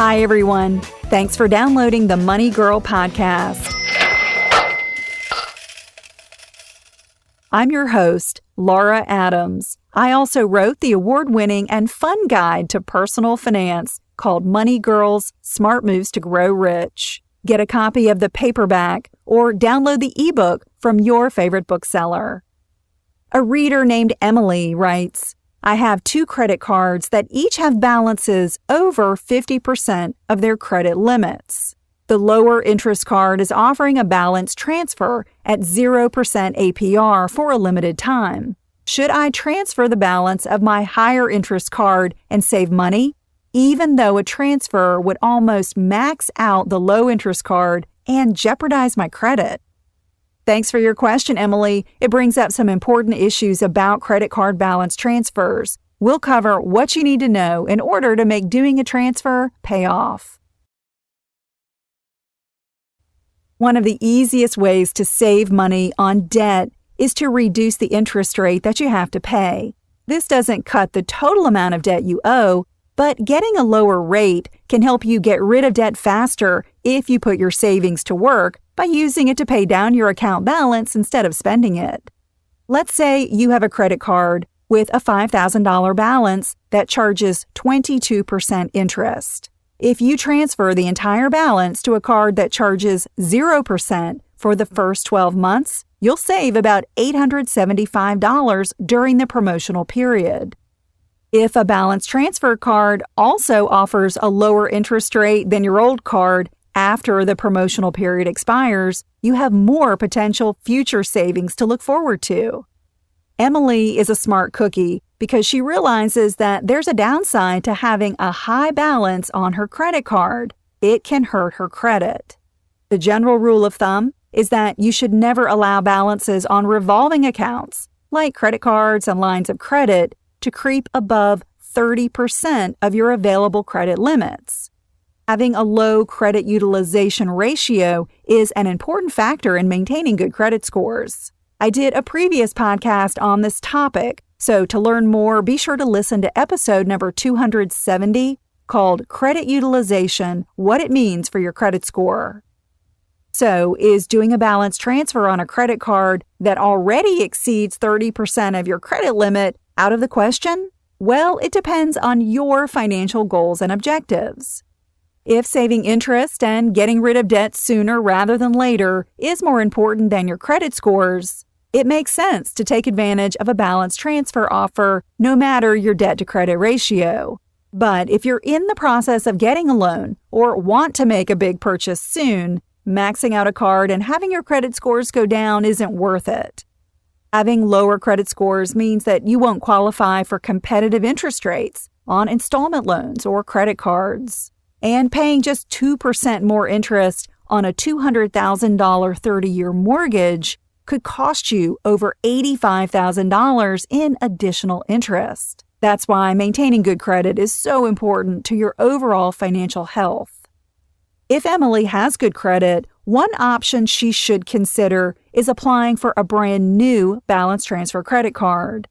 Hi, everyone. Thanks for downloading the Money Girl podcast. I'm your host, Laura Adams. I also wrote the award-winning and fun guide to personal finance called Money Girls: Smart Moves to Grow Rich. Get a copy of the paperback or download the ebook from your favorite bookseller. A reader named Emily writes, I have 2 credit cards that each have balances over 50% of their credit limits. The lower interest card is offering a balance transfer at 0% APR for a limited time. Should I transfer the balance of my higher interest card and save money, even though a transfer would almost max out the low interest card and jeopardize my credit? Thanks for your question, Emily. It brings up some important issues about credit card balance transfers. We'll cover what you need to know in order to make doing a transfer pay off. One of the easiest ways to save money on debt is to reduce the interest rate that you have to pay. This doesn't cut the total amount of debt you owe, but getting a lower rate can help you get rid of debt faster if you put your savings to work by using it to pay down your account balance instead of spending it. Let's say you have a credit card with a $5,000 balance that charges 22% interest. If you transfer the entire balance to a card that charges 0% for the first 12 months, you'll save about $875 during the promotional period. If a balance transfer card also offers a lower interest rate than your old card after the promotional period expires, you have more potential future savings to look forward to. Emily is a smart cookie because she realizes that there's a downside to having a high balance on her credit card. It can hurt her credit. The general rule of thumb is that you should never allow balances on revolving accounts, like credit cards and lines of credit, to creep above 30% of your available credit limits. Having a low credit utilization ratio is an important factor in maintaining good credit scores. I did a previous podcast on this topic, so to learn more, be sure to listen to episode number 270 called Credit Utilization: What It Means for Your Credit Score. So, is doing a balance transfer on a credit card that already exceeds 30% of your credit limit out of the question? Well, it depends on your financial goals and objectives. If saving interest and getting rid of debt sooner rather than later is more important than your credit scores, it makes sense to take advantage of a balance transfer offer no matter your debt-to-credit ratio. But if you're in the process of getting a loan or want to make a big purchase soon, maxing out a card and having your credit scores go down isn't worth it. Having lower credit scores means that you won't qualify for competitive interest rates on installment loans or credit cards. And paying just 2% more interest on a $200,000 30-year mortgage could cost you over $85,000 in additional interest. That's why maintaining good credit is so important to your overall financial health. If Emily has good credit, one option she should consider is applying for a brand new balance transfer credit card.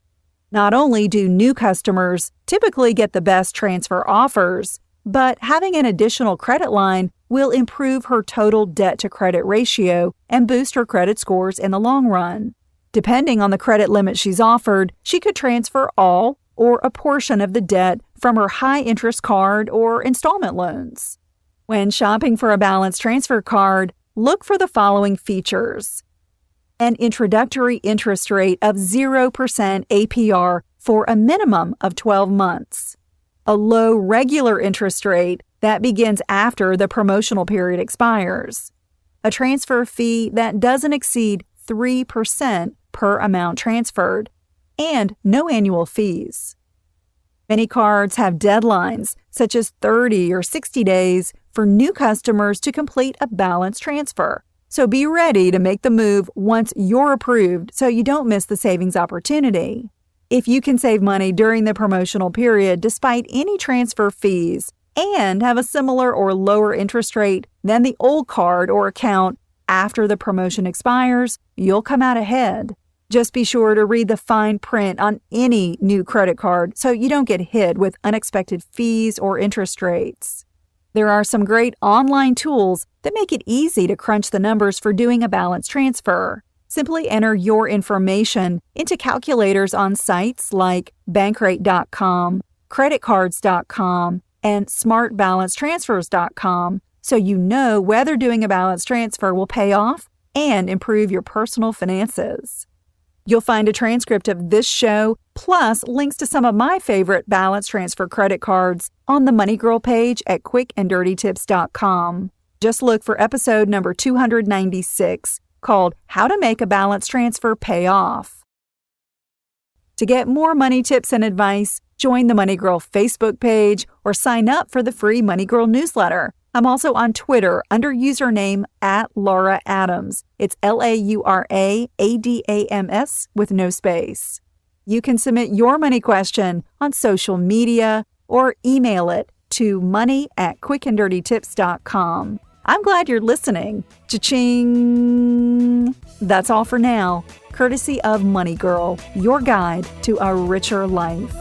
Not only do new customers typically get the best transfer offers, but having an additional credit line will improve her total debt-to-credit ratio and boost her credit scores in the long run. Depending on the credit limit she's offered, she could transfer all or a portion of the debt from her high-interest card or installment loans. When shopping for a balance transfer card, look for the following features: an introductory interest rate of 0% APR for a minimum of 12 months, a low regular interest rate that begins after the promotional period expires, a transfer fee that doesn't exceed 3% per amount transferred, and no annual fees. Many cards have deadlines, such as 30 or 60 days, for new customers to complete a balance transfer. So be ready to make the move once you're approved so you don't miss the savings opportunity. If you can save money during the promotional period despite any transfer fees and have a similar or lower interest rate than the old card or account after the promotion expires, you'll come out ahead. Just be sure to read the fine print on any new credit card so you don't get hit with unexpected fees or interest rates. There are some great online tools that make it easy to crunch the numbers for doing a balance transfer. Simply enter your information into calculators on sites like Bankrate.com, CreditCards.com, and SmartBalanceTransfers.com so you know whether doing a balance transfer will pay off and improve your personal finances. You'll find a transcript of this show, plus links to some of my favorite balance transfer credit cards on the Money Girl page at quickanddirtytips.com. Just look for episode number 296, called How to Make a Balance Transfer Pay Off. To get more money tips and advice, join the Money Girl Facebook page or sign up for the free Money Girl newsletter. I'm also on Twitter under username @LauraAdams. It's LauraAdams with no space. You can submit your money question on social media or email it to money@quickanddirtytips.com. I'm glad you're listening. Cha-ching! That's all for now, courtesy of Money Girl, your guide to a richer life.